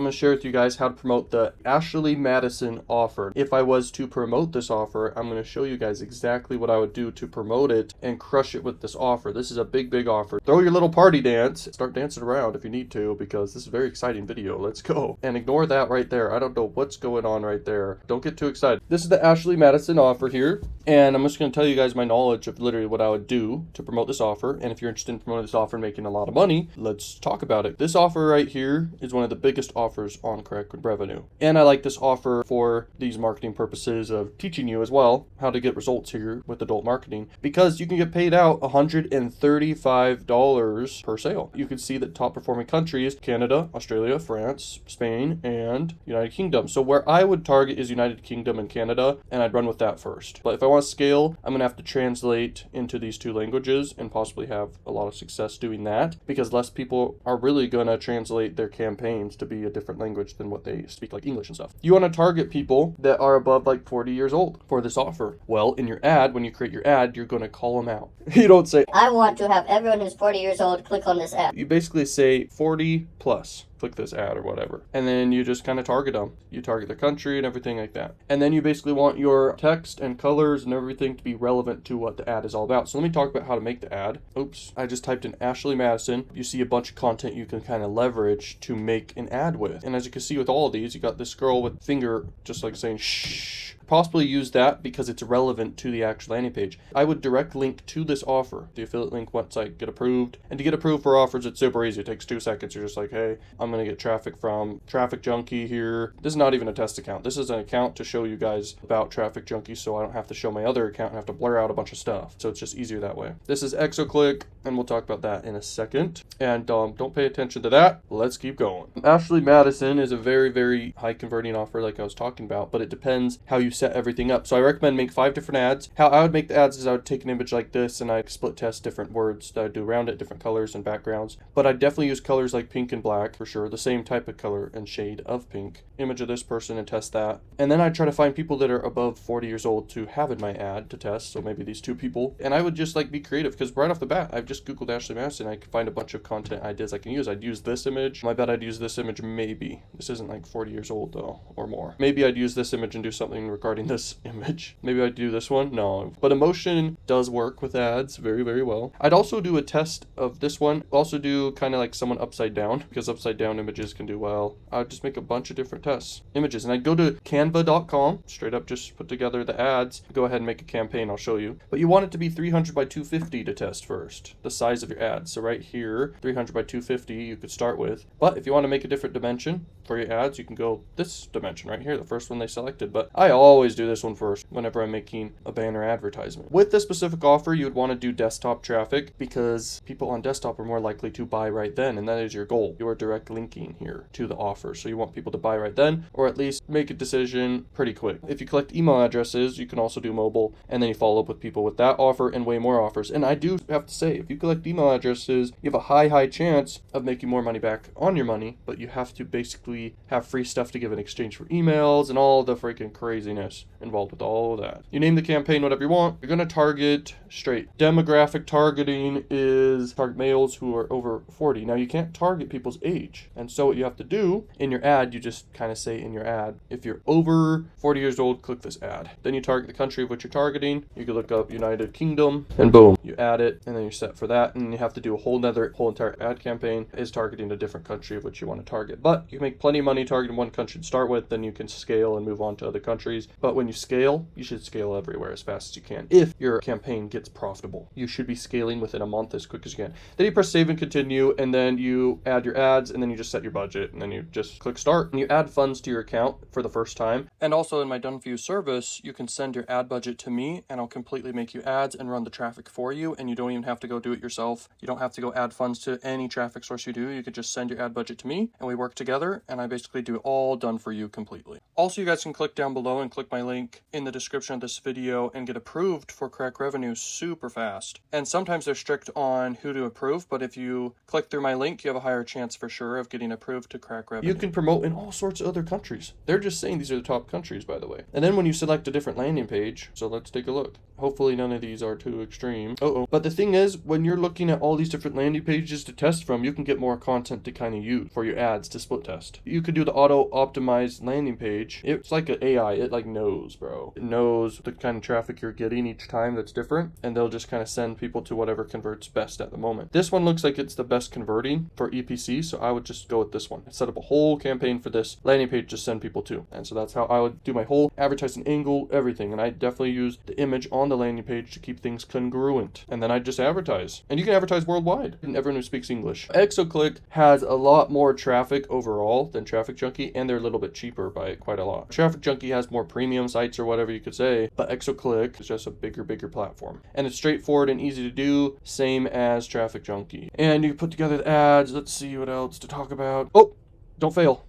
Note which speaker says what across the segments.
Speaker 1: going to share with you guys how to promote the Ashley Madison offer. If I was to promote this offer, I'm going to show you guys exactly what I would do to promote it and crush it with this offer. This is a big offer. Throw your little party dance. Start dancing around if you need to, because this is a very exciting video. Let's go. And ignore that right there. I don't know what's going on right there. Don't get too excited. This is the Ashley Madison offer here. And I'm just going to tell you guys my knowledge of literally what I would do to promote this offer. And if you're interested in promoting this offer and making a lot of money, let's talk about it. This offer right here is one of the biggest offers on CrakRevenue. And I like this offer for these marketing purposes of teaching you as well how to get results here with adult marketing, because you can get paid out $135 per sale. You can see that top performing countries: Canada, Australia, France, Spain, and United Kingdom. So where I would target is United Kingdom and Canada, and I'd run with that first. But if I want to scale, I'm going to have to translate into these two languages and possibly have a lot of success doing that, because less people are really going to translate their campaigns to be a different language than what they speak, like English and stuff. You want to target people that are above like 40 years old for this offer. Well, in your ad, when you create your ad, you're going to call them out. You don't say,
Speaker 2: I want to have everyone who's 40 years old click on this ad.
Speaker 1: You basically say 40 plus. Click this ad or whatever. And then you just kind of target them. You target their country and everything like that. And then you basically want your text and colors and everything to be relevant to what the ad is all about. So let me talk about how to make the ad. Oops, I just typed in Ashley Madison. You see a bunch of content you can kind of leverage to make an ad with. And as you can see with all of these, you got this girl with finger just like saying shh. Possibly use that because it's relevant to the actual landing page. I would direct link to this offer, the affiliate link, once I get approved. And to get approved for offers, it's super easy. It takes 2 seconds. You're just like, hey, I'm going to get traffic from TrafficJunky here. This is not even a test account. This is an account to show you guys about TrafficJunky, so I don't have to show my other account and have to blur out a bunch of stuff. So it's just easier that way. This is Exoclick, and we'll talk about that in a second. And don't pay attention to that. Let's keep going. Ashley Madison is a very high converting offer like I was talking about, but it depends how you set everything up. So I recommend make 5 different ads. How I would make the ads is I would take an image like this and I'd split test different words that I'd do around it, different colors and backgrounds. But I'd definitely use colors like pink and black for sure, the same type of color and shade of pink. Image of this person and test that. And then I'd try to find people that are above 40 years old to have in my ad to test. So maybe these 2 people. And I would just like be creative, because right off the bat, I've just Googled Ashley Madison. I could find a bunch of content ideas I can use. I'd use this image. I bet I'd use this image maybe. This isn't like 40 years old though, or more. Maybe I'd use this image and do something regarding this image. Maybe I'd do this one. No, but emotion does work with ads very well. I'd also do a test of this one. Also do kind of like someone upside down, because upside down images can do well. I'd just make a bunch of different tests images, and I'd go to canva.com, straight up just put together the ads. Go ahead and make a campaign. I'll show you, but you want it to be 300 by 250 to test first, the size of your ad. So right here, 300 by 250 you could start with, but if you want to make a different dimension for your ads, you can go this dimension right here, the first one they selected. But I always do this one first whenever I'm making a banner advertisement. With this specific offer, you would want to do desktop traffic, because people on desktop are more likely to buy right then, and that is your goal. You are direct linking here to the offer, so you want people to buy right then, or at least make a decision pretty quick. If you collect email addresses, you can also do mobile, and then you follow up with people with that offer and way more offers. And I do have to say, if you collect email addresses, you have a high chance of making more money back on your money, but you have to basically have free stuff to give in exchange for emails and all the freaking craziness involved with all of that. You name the campaign whatever you want. You're going to target straight. Demographic targeting is target males who are over 40. Now you can't target people's age, and so what you have to do in your ad, you just kind of say in your ad, if you're over 40 years old, click this ad. Then you target the country of which you're targeting. You can look up United Kingdom, and boom, you add it, and then you're set for that. And you have to do a whole entire ad campaign is targeting a different country of which you want to target. But you can make plenty of money targeting one country to start with, then you can scale and move on to other countries. But when you scale, you should scale everywhere as fast as you can. If your campaign gets profitable, you should be scaling within a month as quick as you can. Then you press save and continue, and then you add your ads, and then you just set your budget, and then you just click start, and you add funds to your account for the first time. And also in my Done For You service, you can send your ad budget to me, and I'll completely make you ads and run the traffic for you, and you don't even have to go do it yourself. You don't have to go add funds to any traffic source you do. You could just send your ad budget to me, and we work together, and I basically do it all done for you completely. Also, you guys can click down below and click click my link in the description of this video and get approved for CrakRevenue super fast. And sometimes they're strict on who to approve, but if you click through my link, you have a higher chance for sure of getting approved to CrakRevenue. You can promote in all sorts of other countries. They're just saying these are the top countries, by the way. And then when you select a different landing page, so let's take a look. Hopefully none of these are too extreme. But the thing is, when you're looking at all these different landing pages to test from, you can get more content to kind of use for your ads to split test. You could do the auto optimized landing page. It's like an AI. It like knows, bro. It knows the kind of traffic you're getting each time that's different, and they'll just kind of send people to whatever converts best at the moment. This one looks like it's the best converting for EPC, so I would just go with this one. Set up a whole campaign for this landing page to send people to. And so that's how I would do my whole advertising angle, everything. And I definitely use the image on the landing page to keep things congruent. And then I just advertise. And you can advertise worldwide, and everyone who speaks English. Exoclick has a lot more traffic overall than TrafficJunky, and they're a little bit cheaper by quite a lot. TrafficJunky has more premium sites or whatever you could say, but Exoclick is just a bigger platform. And it's straightforward and easy to do, same as TrafficJunky. And you put together the ads. Let's see what else to talk about. Oh, don't fail.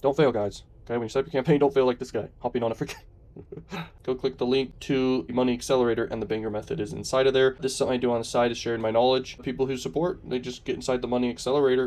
Speaker 1: Don't fail, guys. Okay, when you set up your campaign, don't fail like this guy, hopping on a freaking... Go click the link to the Money Accelerator, and the banger method is inside of there. This is something I do on the side, is sharing my knowledge. People who support, they just get inside the Money Accelerator